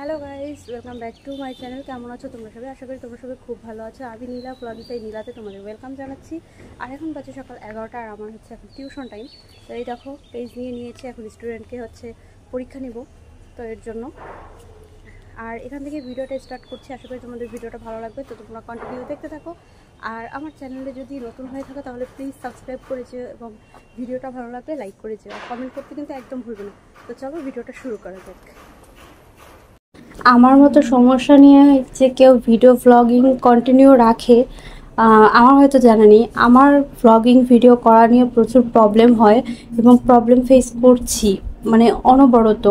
Hello guys, welcome back to my channel. কেমন আছো তোমরা সবাই? আশা করি তোমরা সবাই খুব ভালো আছো। আমি নীলা ব্লগিতে নীলাতে তোমাদের ওয়েলকাম জানাচ্ছি। আর এখন বাজে সকাল 11টা আর আমার হচ্ছে এখন টিউশন টাইম। তো এই দেখো পেজ নিয়ে নিয়েছি, এখন স্টুডেন্টকে হচ্ছে পরীক্ষা নিব, তো এর জন্য। আর এখান থেকে ভিডিওটা স্টার্ট করছি, আশা করি তোমাদের ভিডিওটা ভালো লাগবে, তো তোমরা কন্টিনিউ দেখতে থাকো। আর আমার চ্যানেলে যদি নতুন হয়ে থাকো তাহলে প্লিজ সাবস্ক্রাইব করে যেও এবং ভিডিওটা ভালো লাগলে লাইক করে যেও, কমেন্ট করতে কিন্তু একদম ভুলবে না। তো চলো ভিডিওটা শুরু করা যাক। আমার মতো সমস্যা নিয়ে যে কেউ ভিডিও ব্লগিং কন্টিনিউ রাখে আমার হয়তো জানা নেই। আমার ব্লগিং ভিডিও করা নিয়ে প্রচুর প্রবলেম হয় এবং প্রবলেম ফেস করছি, মানে অনবরত।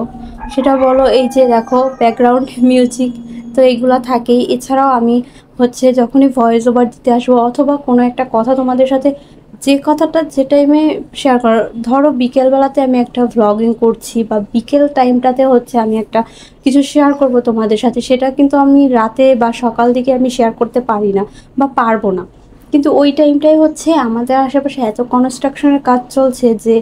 সেটা বলো, এই যে দেখো ব্যাকগ্রাউন্ড মিউজিক তো এইগুলো থাকেই। এছাড়াও আমি হচ্ছে যখনই ভয়েস ওভার দিতে আসবো অথবা কোনো একটা কথা তোমাদের সাথে, যে কথাটা যে টাইমে শেয়ার করার, ধরো বিকেলবেলাতে আমি একটা ভ্লগিং করছি বা বিকেল টাইমটাতে হচ্ছে আমি একটা কিছু শেয়ার করব তোমাদের সাথে, সেটা কিন্তু আমি রাতে বা সকাল দিকে আমি শেয়ার করতে পারি না বা পারবো না। কিন্তু ওই টাইমটাই হচ্ছে আমাদের আশেপাশে এত কনস্ট্রাকশনের কাজ চলছে যে,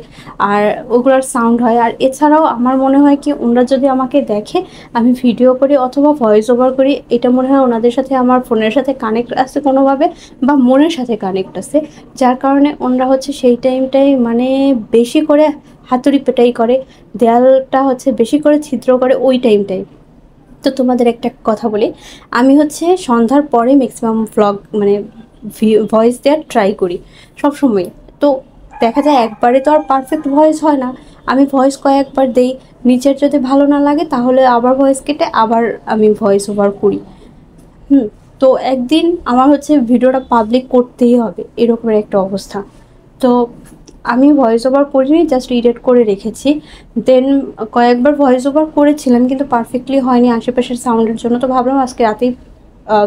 আর ওগুলোর সাউন্ড হয়। আর এছাড়াও আমার মনে হয় কি, ওনারা যদি আমাকে দেখে আমি ভিডিও করি অথবা ভয়েস ওভার করি, এটা মনে হয় ওনাদের সাথে আমার ফোনের সাথে কানেক্ট আছে কোনোভাবে বা মনের সাথে কানেক্ট আছে, যার কারণে ওনারা হচ্ছে সেই টাইমটাই মানে বেশি করে হাতুড়ি পেটাই করে, দেয়ালটা হচ্ছে বেশি করে ছিদ্র করে ওই টাইমটাই। তো তোমাদের একটা কথা বলি, আমি হচ্ছে সন্ধ্যার পরে ম্যাক্সিমাম ভ্লগ মানে ভয়েস দেওয়ার ট্রাই করি সবসময়। তো দেখা যায় একবারে তো আর পারফেক্ট ভয়েস হয় না, আমি ভয়েস কয়েকবার দেই, নিচের যদি ভালো না লাগে তাহলে আবার ভয়েস কেটে আবার আমি ভয়েস ওভার করি। তো একদিন আমার হচ্ছে ভিডিওটা পাবলিক করতেই হবে, এরকমের একটা অবস্থা। তো আমি ভয়েস ওভার করিনি, জাস্ট এডিট করে রেখেছি। দেন কয়েকবার ভয়েস ওভার করেছিলাম কিন্তু পারফেক্টলি হয়নি আশেপাশের সাউন্ডের জন্য। তো ভাবলাম আজকে রাতেই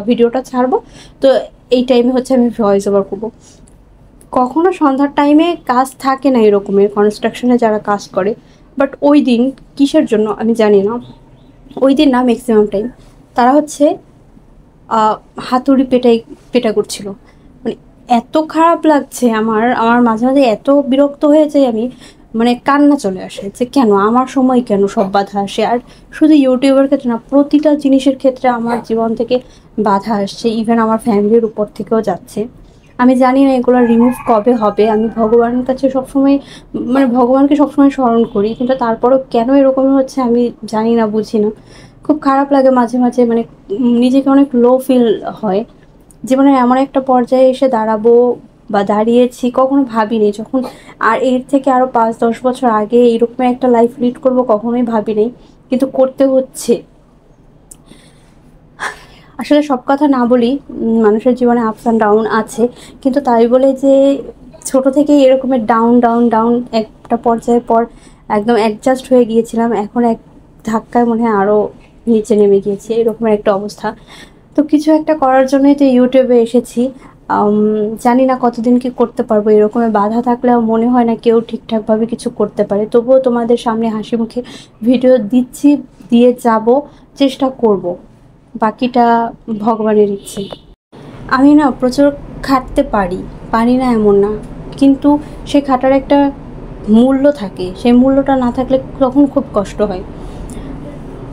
ভিডিওটা ছাড়বো, তো এই টাইমে হচ্ছে আমি ভয়েস ওভার করবো। কখনো সন্ধ্যার টাইমে কাজ থাকে না এরকমের, কনস্ট্রাকশনে যারা কাজ করে, বাট ওই দিন কিসের জন্য আমি জানি না, ওই দিন না ম্যাক্সিমাম টাইম তারা হচ্ছে হাতুড়ি পেটা করছিল। মানে এত খারাপ লাগছে আমার আমার মাঝে মাঝে এত বিরক্ত হয়ে যাই আমি, মানে কান্না চলে আসে যে কেন আমার সময় কেন সব বাধা আসে। আর শুধু ইউটিউবের ক্ষেত্রে না, প্রতিটা জিনিসের ক্ষেত্রে আমার জীবন থেকে বাধা আসছে, ইভেন আমার ফ্যামিলির উপর থেকেও যাচ্ছে। আমি জানি না এগুলো রিমুভ কবে হবে। আমি ভগবানের কাছে সবসময় মানে ভগবানকে সবসময় স্মরণ করি, কিন্তু তারপরও কেন এরকম হচ্ছে আমি জানি না, বুঝি না। খুব খারাপ লাগে মাঝে মাঝে, মানে নিজেকে অনেক লো ফিল হয়। জীবনে এমন একটা পর্যায়ে এসে দাঁড়াবো বা দাঁড়িয়েছি কখনো ভাবিনি যখন। আর এর থেকে আরও 5-10 বছর আগে এরকম একটা লাইফ লিড করবো কখনোই ভাবিনি, কিন্তু করতে হচ্ছে। আসলে সব কথা না বলি, মানুষের জীবনে আপস অ্যান্ড ডাউন আছে, কিন্তু তাই বলে যে ছোট থেকেই এরকমের ডাউন ডাউন ডাউন একটা পর্যায়ের পর একদম অ্যাডজাস্ট হয়ে গিয়েছিলাম, এখন এক ধাক্কায় মনে হয় আরও নিচে নেমে গিয়েছে, এরকমের একটা অবস্থা। তো কিছু একটা করার জন্যই তো ইউটিউবে এসেছি। জানি না কতদিন কি করতে পারবো, এরকমের বাধা থাকলেও মনে হয় না কেউ ঠিকঠাকভাবে কিছু করতে পারে। তবুও তোমাদের সামনে হাসি মুখে ভিডিও দিচ্ছি, দিয়ে যাব, চেষ্টা করব, বাকিটা ভগবানের ইচ্ছে। আমি না প্রচুর খাটতে পারি, পারি না এমন না, কিন্তু সে খাটার একটা মূল্য থাকে, সেই মূল্যটা না থাকলে তখন খুব কষ্ট হয়।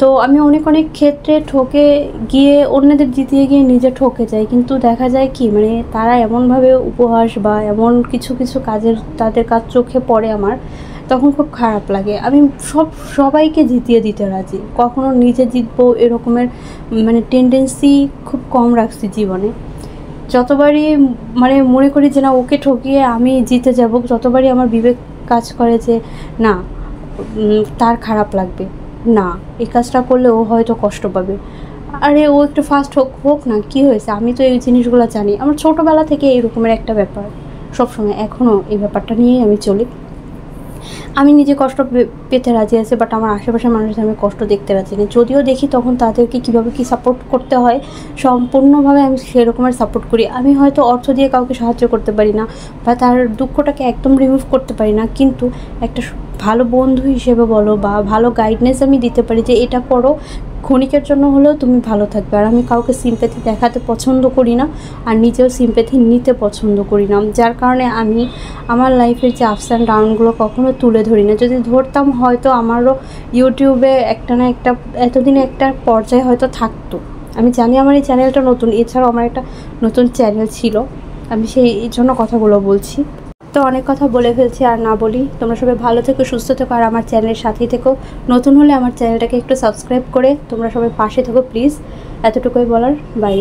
তো আমি অনেক অনেক ক্ষেত্রে ঠকে গিয়ে অন্যদের জিতিয়ে গিয়ে নিজে ঠকে যাই, কিন্তু দেখা যায় কি, মানে তারা এমনভাবে উপহাস বা এমন কিছু কিছু কাজের তাদের কাজ চোখে পড়ে আমার, তখন খুব খারাপ লাগে। আমি সবাইকে জিতিয়ে দিতে রাজি, কখনো নিজে জিতবো এরকমের মানে টেন্ডেন্সি খুব কম রাখছি জীবনে। যতবারই মানে মনে করি যে না ওকে ঠকিয়ে আমি জিতে যাব, ততবারই আমার বিবেক কাজ করে যে না, তার খারাপ লাগবে, না এই কাজটা করলে ও হয়তো কষ্ট পাবে, আরে ও একটু ফাস্ট হোক হোক না, কি হয়েছে, আমি তো এই জিনিসগুলো জানি। আমার ছোটোবেলা থেকে এইরকমের একটা ব্যাপার, সবসময় এখনও এই ব্যাপারটা নিয়েই আমি চলি। আমি নিজে কষ্ট পেতে রাজি আছি, বাট আমার আশেপাশের মানুষদের আমি কষ্ট দেখতে রাজি নেই। যদিও দেখি তখন তাদেরকে কীভাবে কী সাপোর্ট করতে হয়, সম্পূর্ণভাবে আমি সেরকমের সাপোর্ট করি। আমি হয়তো অর্থ দিয়ে কাউকে সাহায্য করতে পারি না বা তার দুঃখটাকে একদম রিমুভ করতে পারি না, কিন্তু একটা ভালো বন্ধু হিসেবে বলো বা ভালো গাইডনেস আমি দিতে পারি যে এটা করো, ক্ষণিকের জন্য হলেও তুমি ভালো থাকবে। আর আমি কাউকে সিম্প্যাথি দেখাতে পছন্দ করি না, আর নিজেও সিম্প্যাথি নিতে পছন্দ করি না, যার কারণে আমি আমার লাইফের যে আপস অ্যান্ড ডাউনগুলো কখনো তুলে ধরি না। যদি ধরতাম হয়তো আমারও ইউটিউবে একটা না একটা এতদিনে একটা পর্যায়ে হয়তো থাকতো। আমি জানি আমার এই চ্যানেলটা নতুন, এছাড়াও আমার একটা নতুন চ্যানেল ছিল, আমি সেই জন্য কথাগুলো বলছি। তো অনেক কথা বলে ফেলছি, আর না বলি। তোমরা সবাই ভালো থেকো, সুস্থ থেকো, আর আমার চ্যানেলের সাথেই থেকো। নতুন হলে আমার চ্যানেলটাকে একটু সাবস্ক্রাইব করে তোমরা সবাই পাশে থেকো প্লিজ। এতটুকুই বলার, বাই।